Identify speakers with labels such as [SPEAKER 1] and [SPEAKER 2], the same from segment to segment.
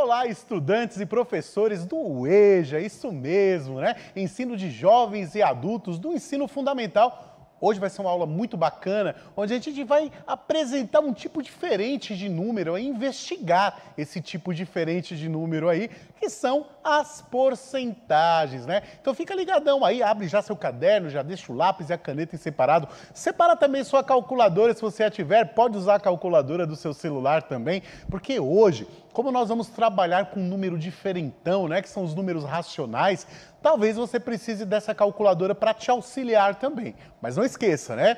[SPEAKER 1] Olá, estudantes e professores do EJA, isso mesmo, né? Ensino de jovens e adultos do ensino fundamental. Hoje vai ser uma aula muito bacana, onde a gente vai apresentar um tipo diferente de número, investigar esse tipo diferente de número aí, que são as porcentagens, né? Então fica ligadão aí, abre já seu caderno, já deixa o lápis e a caneta em separado. Separa também sua calculadora, se você a tiver, pode usar a calculadora do seu celular também, porque hoje, como nós vamos trabalhar com um número diferentão, né, que são os números racionais, talvez você precise dessa calculadora para te auxiliar também. Mas não esqueça, né?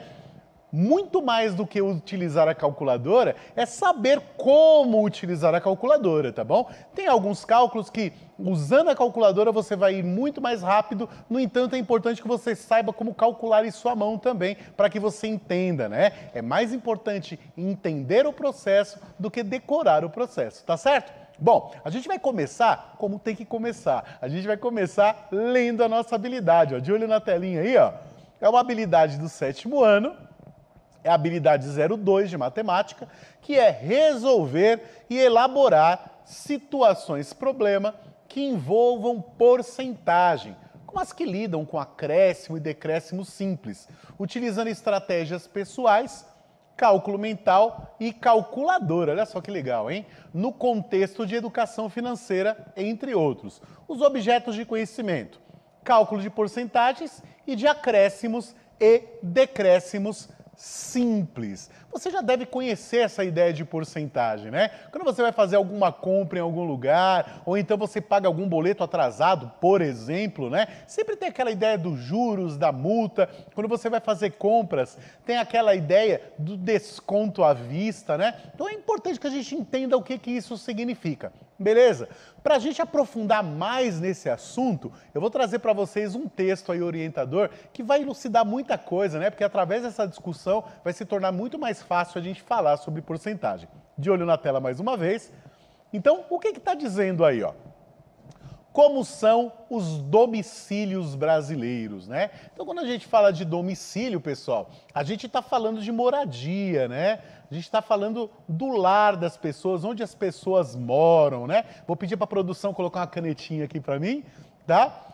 [SPEAKER 1] Muito mais do que utilizar a calculadora é saber como utilizar a calculadora, tá bom? Tem alguns cálculos que, usando a calculadora, você vai ir muito mais rápido. No entanto, é importante que você saiba como calcular em sua mão também, para que você entenda, né? É mais importante entender o processo do que decorar o processo, tá certo? Bom, a gente vai começar como tem que começar. A gente vai começar lendo a nossa habilidade, ó. De olho na telinha aí, ó. É uma habilidade do 7º ano, é a habilidade 02 de matemática, que é resolver e elaborar situações-problema que envolvam porcentagem, como as que lidam com acréscimo e decréscimo simples, utilizando estratégias pessoais, cálculo mental e calculadora. Olha só que legal, hein? No contexto de educação financeira, entre outros. Os objetos de conhecimento, cálculo de porcentagens e de acréscimos e decréscimos simples. Você já deve conhecer essa ideia de porcentagem, né? Quando você vai fazer alguma compra em algum lugar, ou então você paga algum boleto atrasado, por exemplo, né? Sempre tem aquela ideia dos juros, da multa. Quando você vai fazer compras, tem aquela ideia do desconto à vista, né? Então é importante que a gente entenda o que isso significa. Beleza? Para a gente aprofundar mais nesse assunto, eu vou trazer para vocês um texto aí orientador que vai elucidar muita coisa, né? Porque através dessa discussão vai se tornar muito mais fácil a gente falar sobre porcentagem. De olho na tela mais uma vez. Então, o que está dizendo aí, ó? Como são os domicílios brasileiros, né? Então, quando a gente fala de domicílio, pessoal, a gente está falando de moradia, né? A gente está falando do lar das pessoas, onde as pessoas moram, né? Vou pedir para a produção colocar uma canetinha aqui para mim, tá?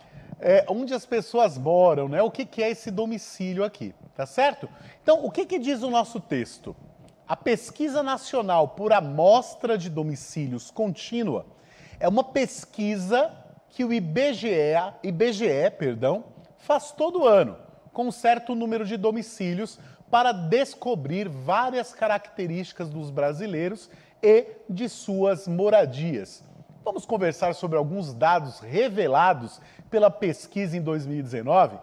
[SPEAKER 1] Onde as pessoas moram, né? O que é esse domicílio aqui, tá certo? Então, o que diz o nosso texto? A Pesquisa Nacional por Amostra de Domicílios Contínua é uma pesquisa que o IBGE, faz todo ano, com um certo número de domicílios, para descobrir várias características dos brasileiros e de suas moradias. Vamos conversar sobre alguns dados revelados pela pesquisa em 2019?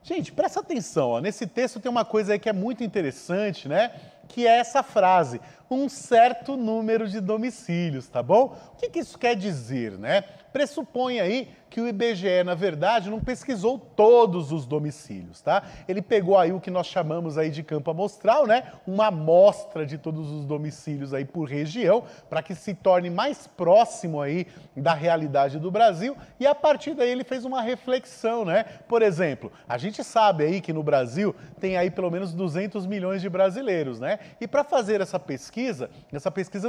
[SPEAKER 1] Gente, presta atenção, ó, nesse texto tem uma coisa aí que é muito interessante, né? Que é essa frase, um certo número de domicílios, tá bom? O que isso quer dizer, né? Pressupõe aí que o IBGE, na verdade, não pesquisou todos os domicílios, tá? Ele pegou aí o que nós chamamos aí de campo amostral, né? Uma amostra de todos os domicílios aí por região, para que se torne mais próximo aí da realidade do Brasil, e a partir daí ele fez uma reflexão, né? Por exemplo, a gente sabe aí que no Brasil tem aí pelo menos 200 milhões de brasileiros, né? E para fazer essa pesquisa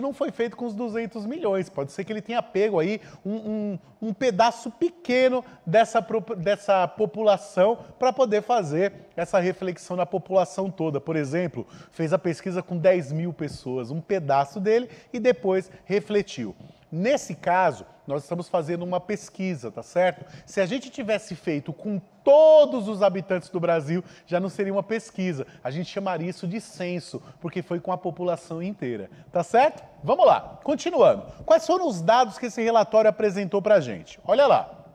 [SPEAKER 1] não foi feita com os 200 milhões, pode ser que ele tenha pego aí um pedaço pequeno dessa população para poder fazer essa reflexão na população toda. Por exemplo, fez a pesquisa com 10 mil pessoas, um pedaço dele, e depois refletiu. Nesse caso, nós estamos fazendo uma pesquisa, tá certo? Se a gente tivesse feito com todos os habitantes do Brasil, já não seria uma pesquisa. A gente chamaria isso de censo, porque foi com a população inteira, tá certo? Vamos lá, continuando. Quais foram os dados que esse relatório apresentou pra gente? Olha lá.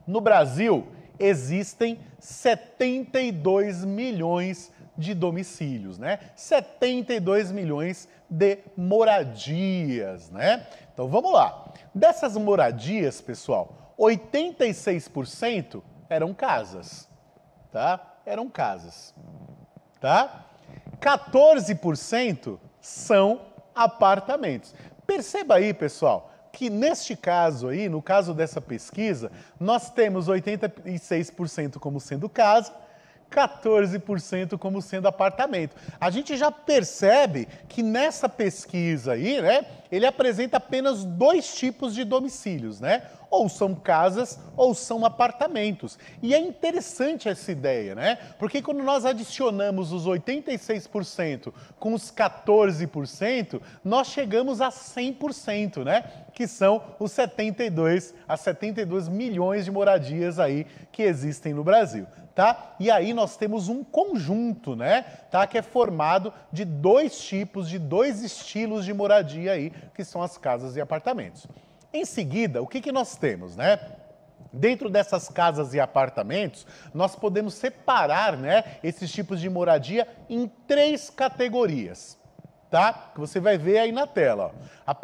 [SPEAKER 1] No Brasil, existem 72 milhões de domicílios, né? 72 milhões de moradias, né? Então vamos lá. Dessas moradias, pessoal, 86% eram casas, tá? Eram casas, tá? 14% são apartamentos. Perceba aí, pessoal, que neste caso aí, no caso dessa pesquisa, nós temos 86% como sendo casa, 14% como sendo apartamento. A gente já percebe que nessa pesquisa aí, né, ele apresenta apenas dois tipos de domicílios, né? Ou são casas ou são apartamentos. E é interessante essa ideia, né? Porque quando nós adicionamos os 86% com os 14%, nós chegamos a 100%, né? Que são os 72 milhões de moradias aí que existem no Brasil. Tá? E aí nós temos um conjunto, né? Tá? Que é formado de dois tipos, de dois estilos de moradia aí, que são as casas e apartamentos. Em seguida, o que nós temos, né? Dentro dessas casas e apartamentos, nós podemos separar, né, esses tipos de moradia em três categorias, tá? Que você vai ver aí na tela. Ó.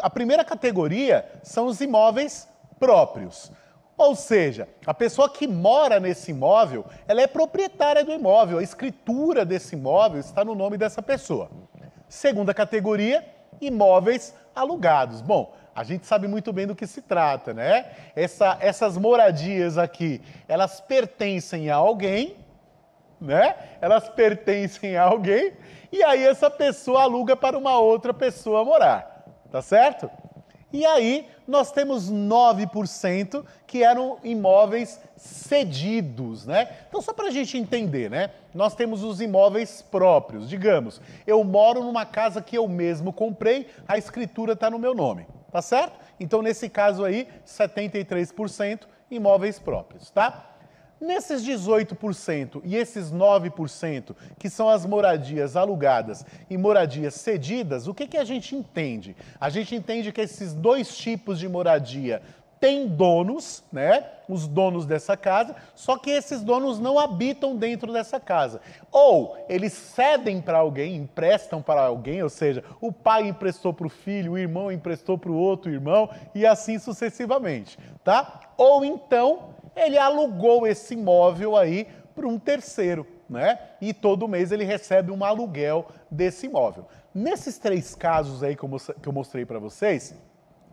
[SPEAKER 1] A primeira categoria são os imóveis próprios. Ou seja, a pessoa que mora nesse imóvel, ela é proprietária do imóvel, a escritura desse imóvel está no nome dessa pessoa. Segunda categoria, imóveis alugados. Bom, a gente sabe muito bem do que se trata, né? Essas moradias aqui, elas pertencem a alguém, né? Elas pertencem a alguém e aí essa pessoa aluga para uma outra pessoa morar, tá certo? E aí, nós temos 9% que eram imóveis cedidos, né? Então, só para a gente entender, né? Nós temos os imóveis próprios. Digamos, eu moro numa casa que eu mesmo comprei, a escritura está no meu nome, tá certo? Então, nesse caso aí, 73% imóveis próprios, tá? Nesses 18% e esses 9%, que são as moradias alugadas e moradias cedidas, o que a gente entende? A gente entende que esses dois tipos de moradia têm donos, né? Os donos dessa casa, só que esses donos não habitam dentro dessa casa. Ou eles cedem para alguém, emprestam para alguém, ou seja, o pai emprestou para o filho, o irmão emprestou para o outro irmão e assim sucessivamente, tá? Ou então ele alugou esse imóvel aí para um terceiro, né? E todo mês ele recebe um aluguel desse imóvel. Nesses três casos aí que eu mostrei para vocês,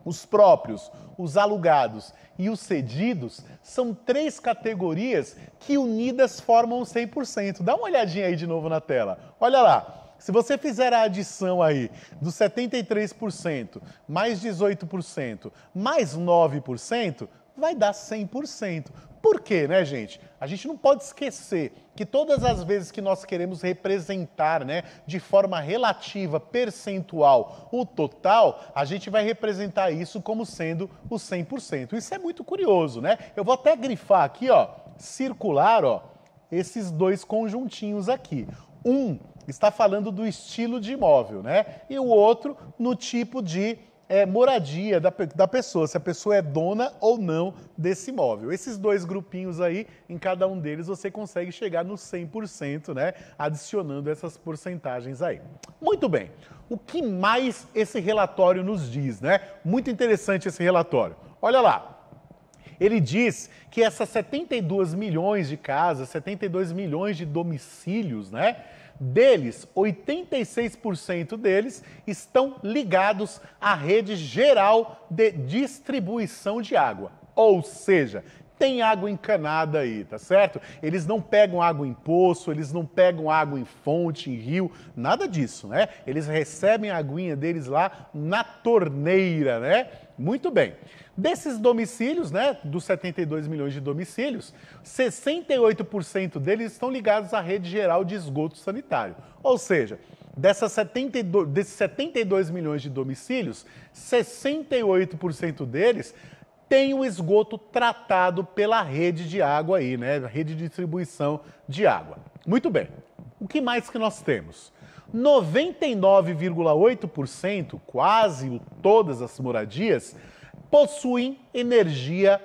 [SPEAKER 1] os próprios, os alugados e os cedidos são três categorias que unidas formam 100%. Dá uma olhadinha aí de novo na tela. Olha lá. Se você fizer a adição aí dos 73%, mais 18%, mais 9%, vai dar 100%. Por quê, né, gente? A gente não pode esquecer que todas as vezes que nós queremos representar, né, de forma relativa, percentual, o total, a gente vai representar isso como sendo o 100%. Isso é muito curioso, né? Eu vou até grifar aqui, ó, circular, ó, esses dois conjuntinhos aqui. Um está falando do estilo de imóvel, né? E o outro no tipo de moradia da pessoa, se a pessoa é dona ou não desse imóvel. Esses dois grupinhos aí, em cada um deles você consegue chegar no 100%, né? Adicionando essas porcentagens aí. Muito bem. O que mais esse relatório nos diz, né? Muito interessante esse relatório. Olha lá. Ele diz que essas 72 milhões de casas, 72 milhões de domicílios, né? Deles, 86% deles estão ligados à rede geral de distribuição de água. Ou seja, tem água encanada aí, tá certo? Eles não pegam água em poço, eles não pegam água em fonte, em rio, nada disso, né? Eles recebem a aguinha deles lá na torneira, né? Muito bem. Desses domicílios, né, dos 72 milhões de domicílios, 68% deles estão ligados à rede geral de esgoto sanitário. Ou seja, desses 72 milhões de domicílios, 68% deles têm o esgoto tratado pela rede de água aí, né, rede de distribuição de água. Muito bem. O que mais que nós temos? 99,8%, quase todas as moradias, possuem energia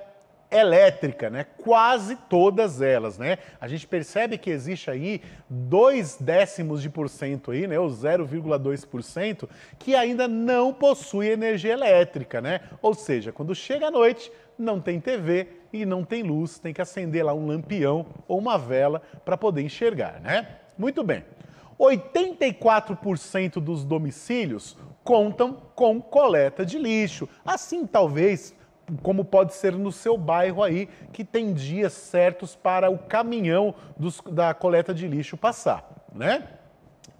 [SPEAKER 1] elétrica, né? Quase todas elas, né? A gente percebe que existe aí 0,2% aí, né? O 0,2% que ainda não possui energia elétrica, né? Ou seja, quando chega a noite, não tem TV e não tem luz, tem que acender lá um lampião ou uma vela para poder enxergar, né? Muito bem. 84% dos domicílios contam com coleta de lixo. Assim, talvez, como pode ser no seu bairro aí, que tem dias certos para o caminhão da coleta de lixo passar, né?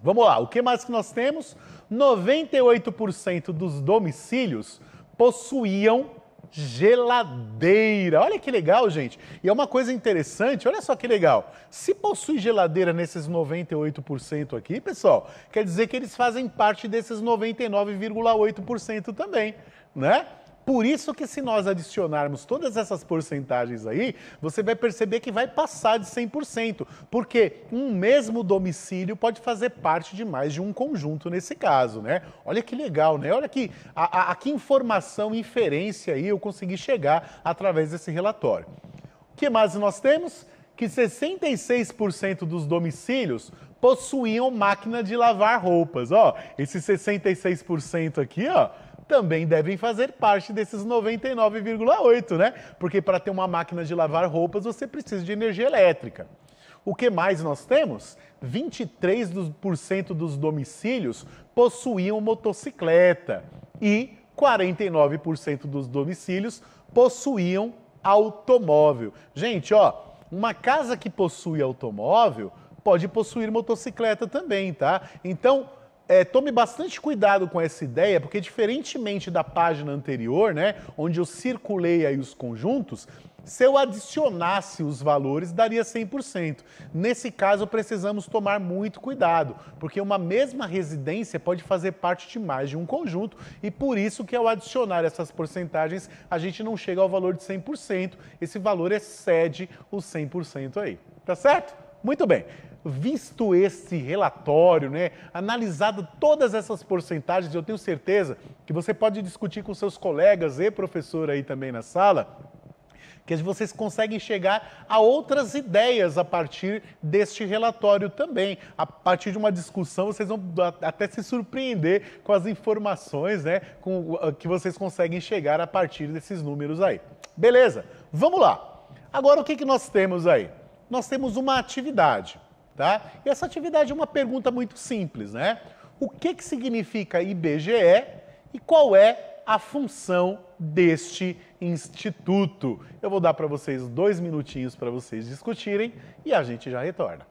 [SPEAKER 1] Vamos lá, o que mais que nós temos? 98% dos domicílios possuíam geladeira. Olha que legal, gente. E é uma coisa interessante, olha só que legal. Se possui geladeira nesses 98% aqui, pessoal, quer dizer que eles fazem parte desses 99,8% também, né? Por isso que se nós adicionarmos todas essas porcentagens aí, você vai perceber que vai passar de 100%, porque um mesmo domicílio pode fazer parte de mais de um conjunto nesse caso, né? Olha que legal, né? Olha que, que informação e inferência aí eu consegui chegar através desse relatório. O que mais nós temos? Que 66% dos domicílios possuíam máquina de lavar roupas. Ó, esses 66% aqui, ó, também devem fazer parte desses 99,8%, né? Porque para ter uma máquina de lavar roupas, você precisa de energia elétrica. O que mais nós temos? 23% dos domicílios possuíam motocicleta e 49% dos domicílios possuíam automóvel. Gente, ó, uma casa que possui automóvel pode possuir motocicleta também, tá? Então, tome bastante cuidado com essa ideia, porque diferentemente da página anterior, né, onde eu circulei aí os conjuntos, se eu adicionasse os valores, daria 100%. Nesse caso, precisamos tomar muito cuidado, porque uma mesma residência pode fazer parte de mais de um conjunto, e por isso que ao adicionar essas porcentagens, a gente não chega ao valor de 100%, esse valor excede os 100% aí, tá certo? Muito bem. Visto esse relatório, né, analisado todas essas porcentagens, eu tenho certeza que você pode discutir com seus colegas e professor aí também na sala, que vocês conseguem chegar a outras ideias a partir deste relatório também. A partir de uma discussão, vocês vão até se surpreender com as informações, né, que vocês conseguem chegar a partir desses números aí. Beleza, vamos lá. Agora, o que nós temos aí? Nós temos uma atividade. Tá? E essa atividade é uma pergunta muito simples, né? O que significa IBGE e qual é a função deste instituto? Eu vou dar para vocês 2 minutinhos para vocês discutirem e a gente já retorna.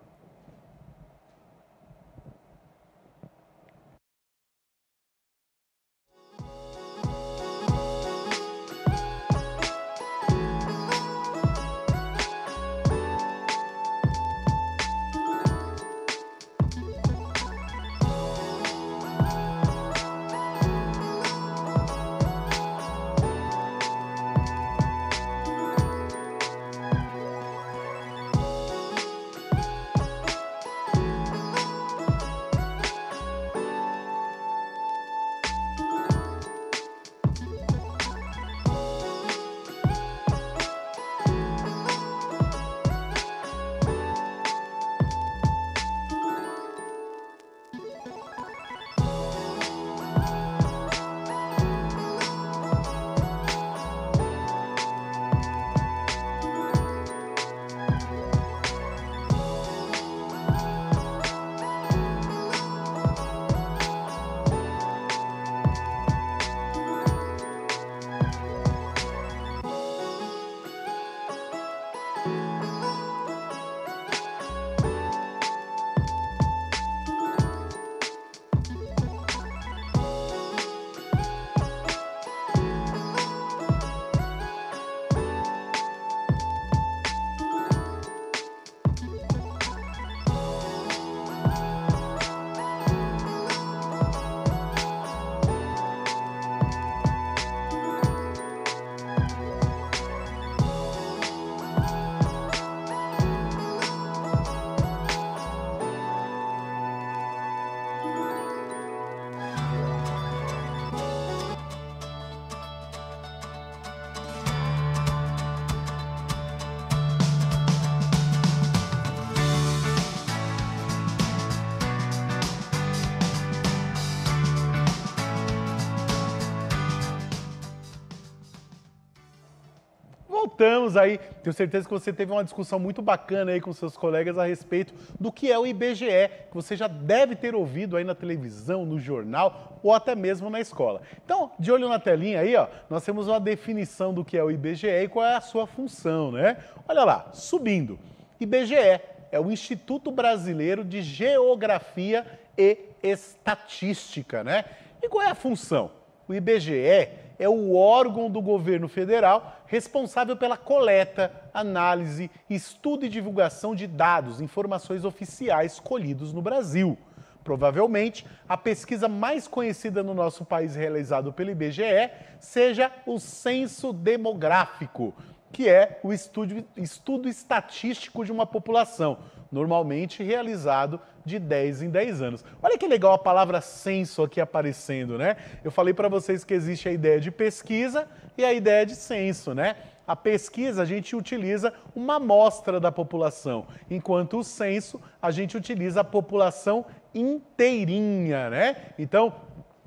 [SPEAKER 1] voltamos aí. Tenho certeza que você teve uma discussão muito bacana aí com seus colegas a respeito do que é o IBGE, que você já deve ter ouvido aí na televisão, no jornal ou até mesmo na escola. Então, de olho na telinha aí, ó, nós temos uma definição do que é o IBGE e qual é a sua função, né? Olha lá, subindo. IBGE é o Instituto Brasileiro de Geografia e Estatística, né? E qual é a função? O IBGE é o órgão do governo federal responsável pela coleta, análise, estudo e divulgação de dados, informações oficiais colhidos no Brasil. Provavelmente, a pesquisa mais conhecida no nosso país realizada pelo IBGE seja o Censo Demográfico, que é o estudo estatístico de uma população, normalmente realizado de 10 em 10 anos. Olha que legal a palavra censo aqui aparecendo, né? Eu falei para vocês que existe a ideia de pesquisa e a ideia de censo, né? A pesquisa, a gente utiliza uma amostra da população, enquanto o censo, a gente utiliza a população inteirinha, né? Então,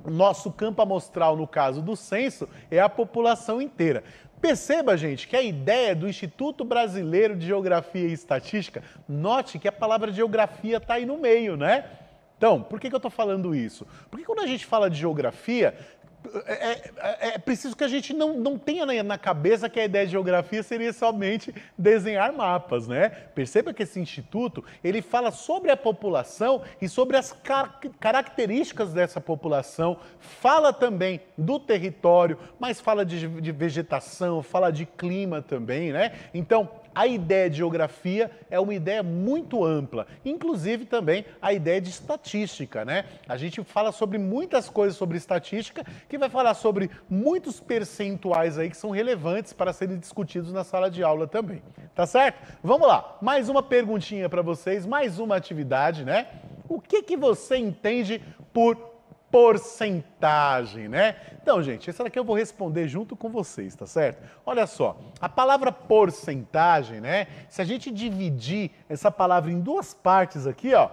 [SPEAKER 1] o nosso campo amostral, no caso do censo, é a população inteira. Perceba, gente, que a ideia do Instituto Brasileiro de Geografia e Estatística, note que a palavra geografia está aí no meio, né? Então, por que eu estou falando isso? Porque quando a gente fala de geografia, é preciso que a gente não tenha na cabeça que a ideia de geografia seria somente desenhar mapas, né? Perceba que esse instituto, ele fala sobre a população e sobre as características dessa população, fala também do território, mas fala de vegetação, fala de clima também, né? Então, a ideia de geografia é uma ideia muito ampla, inclusive também a ideia de estatística, né? A gente fala sobre muitas coisas sobre estatística, que vai falar sobre muitos percentuais aí que são relevantes para serem discutidos na sala de aula também, tá certo? Vamos lá, mais uma perguntinha para vocês, mais uma atividade, né? O que você entende por porcentagem, né? Então, gente, essa daqui eu vou responder junto com vocês, tá certo? Olha só, a palavra porcentagem, né? Se a gente dividir essa palavra em duas partes aqui, ó,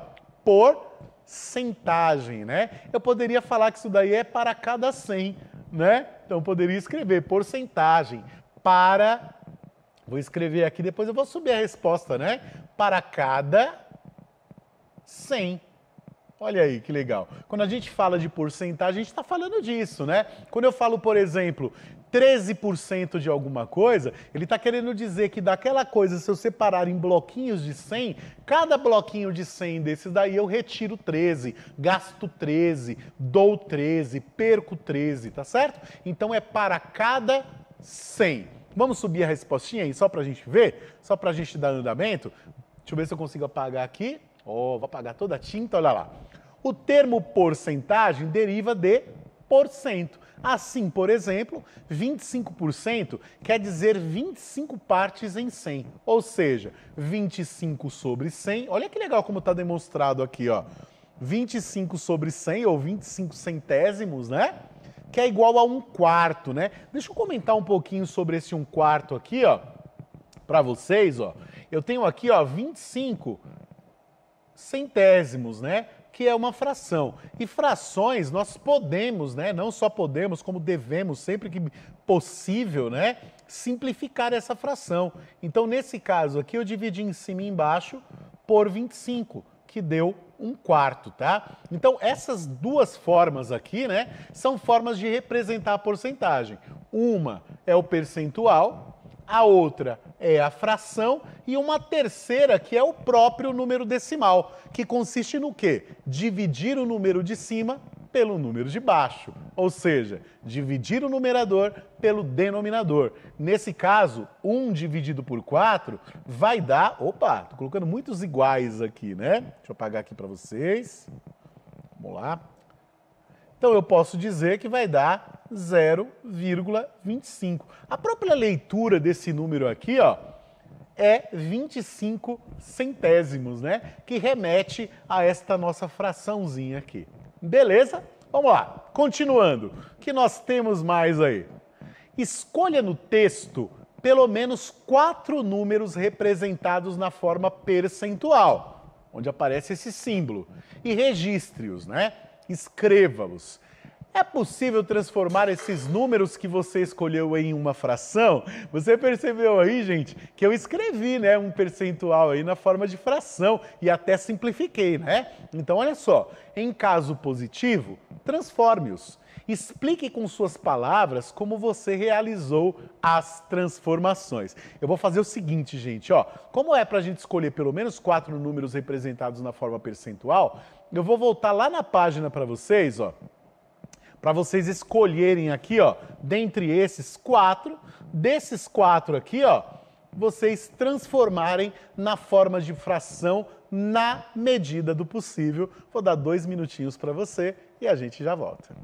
[SPEAKER 1] porcentagem, né? Eu poderia falar que isso daí é para cada 100, né? Então, eu poderia escrever porcentagem para... Vou escrever aqui, depois eu vou subir a resposta, né? Para cada 100. Olha aí, que legal. Quando a gente fala de porcentagem, a gente está falando disso, né? Quando eu falo, por exemplo, 13% de alguma coisa, ele está querendo dizer que daquela coisa, se eu separar em bloquinhos de 100, cada bloquinho de 100 desses daí eu retiro 13, gasto 13, dou 13, perco 13, tá certo? Então é para cada 100. Vamos subir a respostinha aí, só para a gente ver? Só para a gente dar andamento? Deixa eu ver se eu consigo apagar aqui. Vou apagar toda a tinta, olha lá. O termo porcentagem deriva de porcento. Assim, por exemplo, 25% quer dizer 25 partes em 100. Ou seja, 25 sobre 100. Olha que legal como está demonstrado aqui, ó. 25 sobre 100 ou 25 centésimos, né? Que é igual a 1/4, né? Deixa eu comentar um pouquinho sobre esse 1/4 aqui, ó. Para vocês, ó. Eu tenho aqui, ó, 25 centésimos, né? Que é uma fração. E frações nós podemos, né? Não só podemos, como devemos, sempre que possível, né? Simplificar essa fração. Então, nesse caso aqui, eu dividi em cima e embaixo por 25, que deu 1/4, tá? Então, essas duas formas aqui, né? São formas de representar a porcentagem. Uma é o percentual, a outra é a fração e uma terceira que é o próprio número decimal, que consiste no quê? Dividir o número de cima pelo número de baixo, ou seja, dividir o numerador pelo denominador. Nesse caso, 1 dividido por 4 vai dar... Opa, tô colocando muitos iguais aqui, né? Deixa eu apagar aqui para vocês. Vamos lá. Então, eu posso dizer que vai dar 0,25. A própria leitura desse número aqui, ó, é 25 centésimos, né? Que remete a esta nossa fraçãozinha aqui. Beleza? Vamos lá. Continuando. O que nós temos mais aí? Escolha no texto pelo menos 4 números representados na forma percentual, onde aparece esse símbolo, e registre-os, né? Escreva-os. É possível transformar esses números que você escolheu em uma fração? Você percebeu aí, gente, que eu escrevi, né, um percentual aí na forma de fração e até simplifiquei, né? Então, olha só, em caso positivo, transforme-os. Explique com suas palavras como você realizou as transformações. Eu vou fazer o seguinte, gente, ó. Como é para a gente escolher pelo menos 4 números representados na forma percentual, eu vou voltar lá na página para vocês, ó. Para vocês escolherem aqui, ó, dentre esses 4, desses 4 aqui, ó, vocês transformarem na forma de fração na medida do possível. Vou dar 2 minutinhos para você e a gente já volta.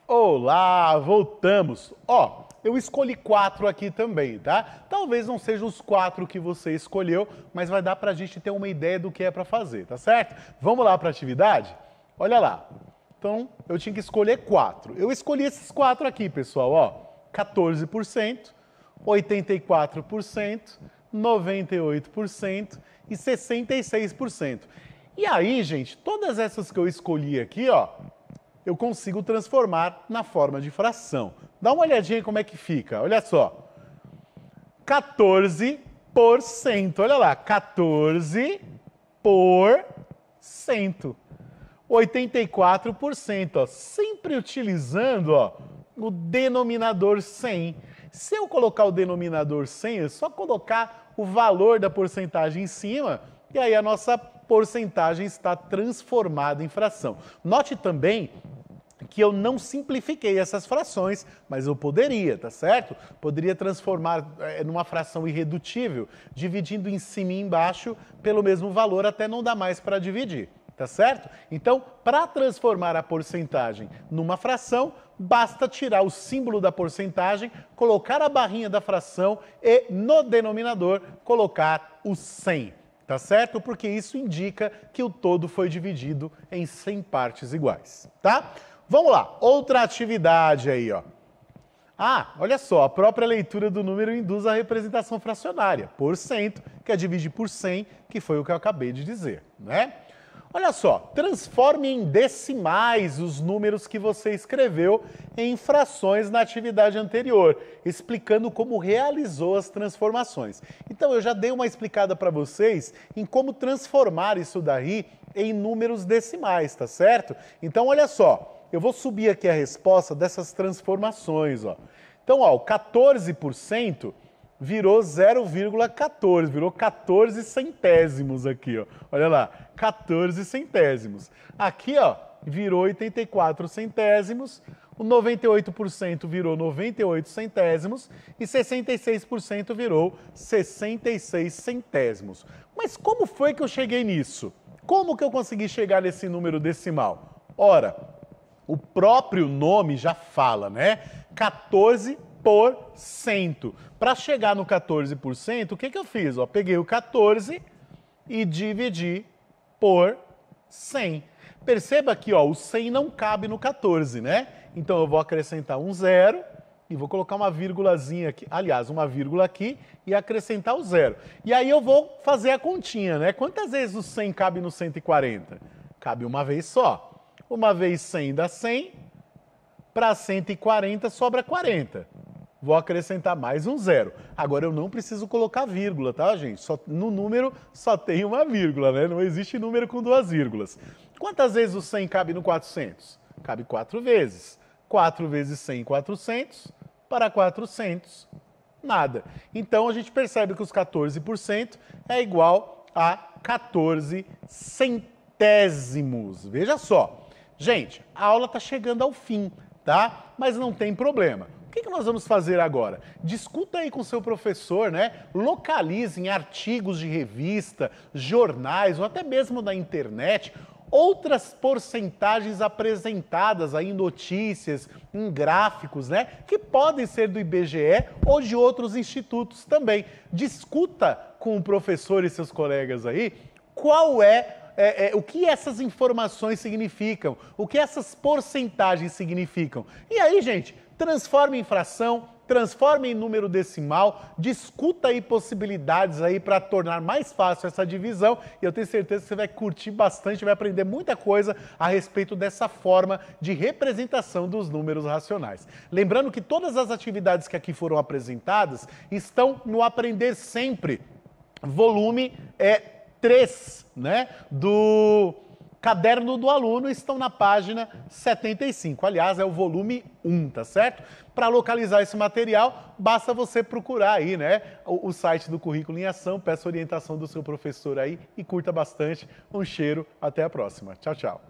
[SPEAKER 1] Olá, voltamos. Ó, eu escolhi 4 aqui também, tá? Talvez não sejam os 4 que você escolheu, mas vai dar pra gente ter uma ideia do que é pra fazer, tá certo? Vamos lá pra atividade? Olha lá. Então, eu tinha que escolher 4. Eu escolhi esses 4 aqui, pessoal, ó. 14%, 84%, 98% e 66%. E aí, gente, todas essas que eu escolhi aqui, ó, eu consigo transformar na forma de fração. Dá uma olhadinha como é que fica, olha só. 14%, olha lá, 14%. 84%, ó, sempre utilizando, ó, o denominador 100. Se eu colocar o denominador 100, é só colocar o valor da porcentagem em cima e aí a nossa porcentagem está transformada em fração. Note também que eu não simplifiquei essas frações, mas eu poderia, tá certo? Poderia transformar numa fração irredutível, dividindo em cima e embaixo pelo mesmo valor até não dar mais para dividir, tá certo? Então, para transformar a porcentagem numa fração, basta tirar o símbolo da porcentagem, colocar a barrinha da fração e no denominador colocar o 100. Tá certo? Porque isso indica que o todo foi dividido em 100 partes iguais, tá? Vamos lá, outra atividade aí, ó. Ah, olha só, a própria leitura do número induz a representação fracionária, por cento, que é dividir por 100, que foi o que eu acabei de dizer, né? Olha só, transforme em decimais os números que você escreveu em frações na atividade anterior, explicando como realizou as transformações. Então, eu já dei uma explicada para vocês em como transformar isso daí em números decimais, tá certo? Então, olha só, eu vou subir aqui a resposta dessas transformações, ó. Então, ó, o 14% virou 0,14, virou 14 centésimos aqui, ó. Olha lá, 14 centésimos. Aqui, ó, virou 84 centésimos, o 98% virou 98 centésimos e 66% virou 66 centésimos. Mas como foi que eu cheguei nisso? Como que eu consegui chegar nesse número decimal? Ora, o próprio nome já fala, né? 14%. Para chegar no 14%, o que eu fiz? Ó, peguei o 14 e dividi por 100. Perceba que ó, o 100 não cabe no 14, né? Então eu vou acrescentar um zero e vou colocar uma vírgulazinha aqui, aliás, uma vírgula aqui e acrescentar o zero. E aí eu vou fazer a continha, né? Quantas vezes o 100 cabe no 140? Cabe uma vez só. Uma vez 100 dá 100, para 140 sobra 40. Vou acrescentar mais um zero. Agora eu não preciso colocar vírgula, tá, gente? No número só tem uma vírgula, né? Não existe número com duas vírgulas. Quantas vezes o 100 cabe no 400? Cabe 4 vezes. 4 vezes 100, 400. Para 400, nada. Então a gente percebe que os 14% é igual a 14 centésimos. Veja só. Gente, a aula está chegando ao fim, tá? Mas não tem problema. O que nós vamos fazer agora? Discuta aí com o seu professor, né? Localize em artigos de revista, jornais ou até mesmo na internet outras porcentagens apresentadas aí em notícias, em gráficos, né? Que podem ser do IBGE ou de outros institutos também. Discuta com o professor e seus colegas aí qual é o que essas informações significam, o que essas porcentagens significam. E aí, gente, transforme em fração, transforme em número decimal, discuta aí possibilidades aí para tornar mais fácil essa divisão e eu tenho certeza que você vai curtir bastante, vai aprender muita coisa a respeito dessa forma de representação dos números racionais. Lembrando que todas as atividades que aqui foram apresentadas estão no Aprender Sempre, volume 3, né, do Caderno do Aluno, estão na página 75. Aliás, é o volume 1, tá certo? Para localizar esse material, basta você procurar aí, né, o site do Currículo em Ação, peça orientação do seu professor aí e curta bastante. Um cheiro, até a próxima. Tchau, tchau.